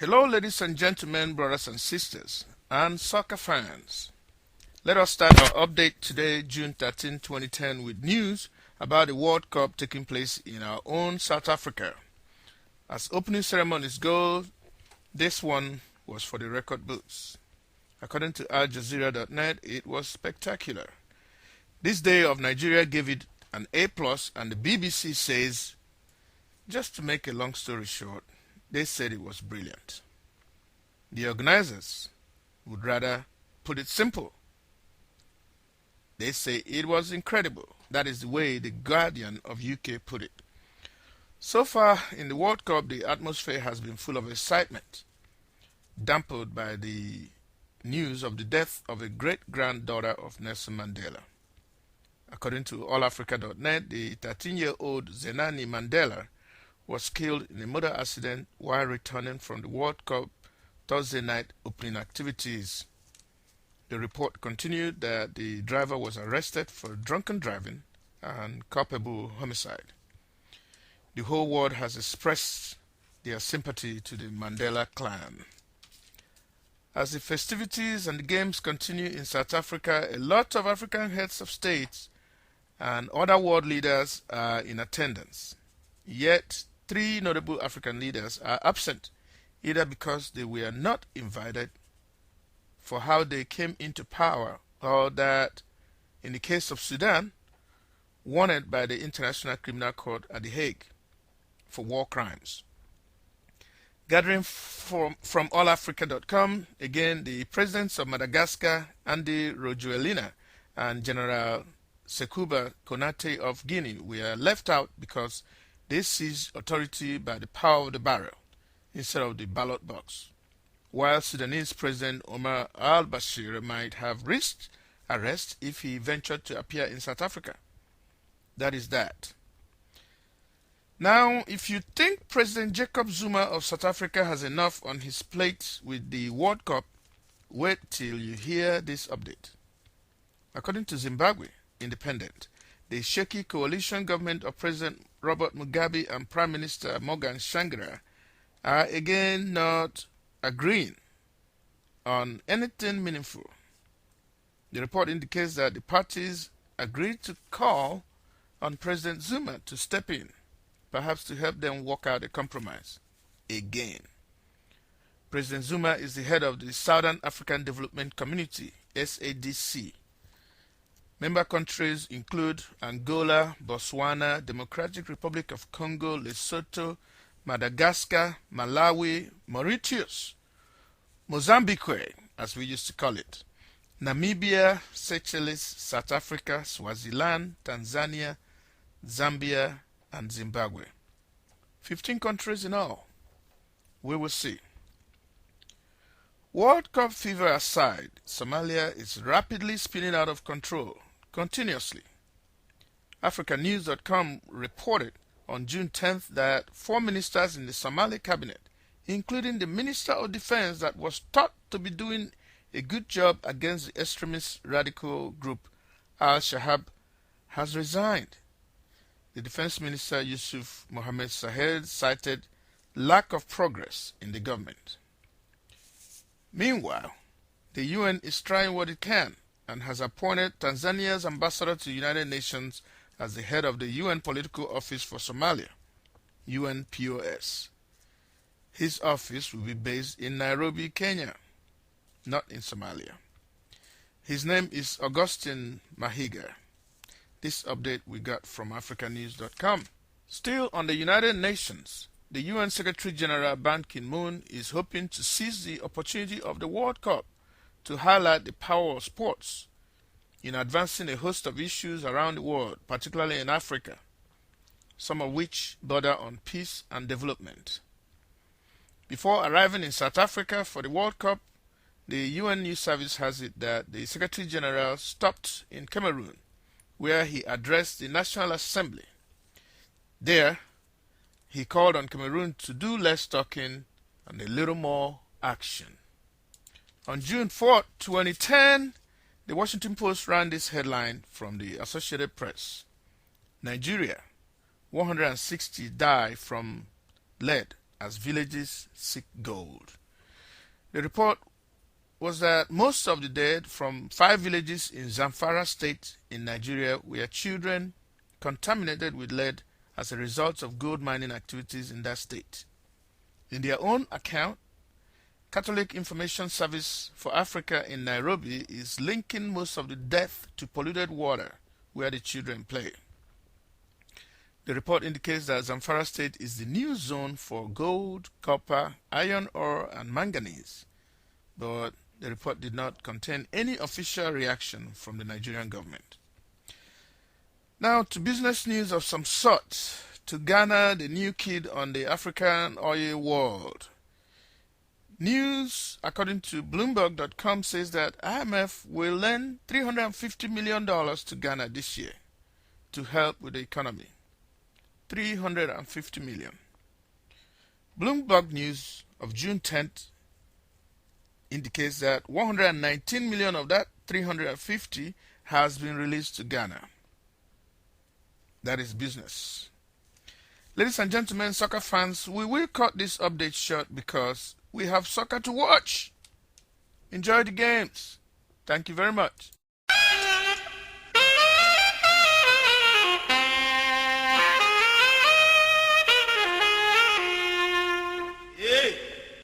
Hello, ladies and gentlemen, brothers and sisters, and soccer fans. Let us start our update today, June 13, 2010, with news about the World Cup taking place in our own South Africa. As opening ceremonies go, this one was for the record books. According to AlJazeera.net, it was spectacular. This day of Nigeria gave it an A+, and the BBC says, just to make a long story short, they said it was brilliant. The organizers would rather put it simple. They say it was incredible. That is the way the Guardian of UK put it. So far in the World Cup, the atmosphere has been full of excitement, dampened by the news of the death of a great-granddaughter of Nelson Mandela. According to allafrica.net, the 13-year-old Zenani Mandela was killed in a motor accident while returning from the World Cup Thursday night opening activities. The report continued that the driver was arrested for drunken driving and culpable homicide. The whole world has expressed their sympathy to the Mandela clan. As the festivities and the games continue in South Africa, a lot of African heads of states and other world leaders are in attendance. Yet, 3 notable African leaders are absent, either because they were not invited for how they came into power, or that, in the case of Sudan, wanted by the International Criminal Court at The Hague for war crimes. Gathering from allafrica.com, again, the presidents of Madagascar, Andy Rajoelina, and General Sékou Konate of Guinea were left out because they seized authority by the power of the barrel instead of the ballot box, while Sudanese President Omar al-Bashir might have risked arrest if he ventured to appear in South Africa. That is that. Now, if you think President Jacob Zuma of South Africa has enough on his plate with the World Cup, wait till you hear this update. According to Zimbabwe Independent, the shaky coalition government of President Robert Mugabe and Prime Minister Morgan Tsvangirai are again not agreeing on anything meaningful. The report indicates that the parties agreed to call on President Zuma to step in, perhaps to help them work out a compromise. Again, President Zuma is the head of the Southern African Development Community, SADC. Member countries include Angola, Botswana, Democratic Republic of Congo, Lesotho, Madagascar, Malawi, Mauritius, Mozambique, as we used to call it, Namibia, Seychelles, South Africa, Swaziland, Tanzania, Zambia, and Zimbabwe. 15 countries in all. We will see. World Cup fever aside, Somalia is rapidly spinning out of control, continuously. AfricaNews.com reported on June 10th that 4 ministers in the Somali cabinet, including the Minister of Defense that was thought to be doing a good job against the extremist radical group Al-Shabaab, has resigned. The Defense Minister Yusuf Mohammed Sahed cited lack of progress in the government. Meanwhile, the UN is trying what it can and has appointed Tanzania's ambassador to the United Nations as the head of the UN Political Office for Somalia, UNPOS. His office will be based in Nairobi, Kenya, not in Somalia. His name is Augustine Mahiga. This update we got from AfricaNews.com. Still on the United Nations, the UN Secretary General Ban Ki-moon is hoping to seize the opportunity of the World Cup to highlight the power of sports in advancing a host of issues around the world, particularly in Africa, some of which border on peace and development. Before arriving in South Africa for the World Cup, the UN News Service has it that the Secretary General stopped in Cameroon, where he addressed the National Assembly. There, he called on Cameroon to do less talking and a little more action. On June 4, 2010, the Washington Post ran this headline from the Associated Press. Nigeria, 160 die from lead as villages seek gold. The report was that most of the dead from 5 villages in Zamfara state in Nigeria were children contaminated with lead as a result of gold mining activities in that state. In their own account, Catholic Information Service for Africa in Nairobi is linking most of the death to polluted water where the children play. The report indicates that Zamfara state is the new zone for gold, copper, iron ore, and manganese, but the report did not contain any official reaction from the Nigerian government. Now to business news of some sort. To Ghana, the new kid on the African oil world. News, according to Bloomberg.com, says that IMF will lend $350 million to Ghana this year to help with the economy. $350 million. Bloomberg News of June 10th indicates that 119 million of that 350 has been released to Ghana. That is business. Ladies and gentlemen, soccer fans, we will cut this update short because we have soccer to watch. Enjoy the games. Thank you very much.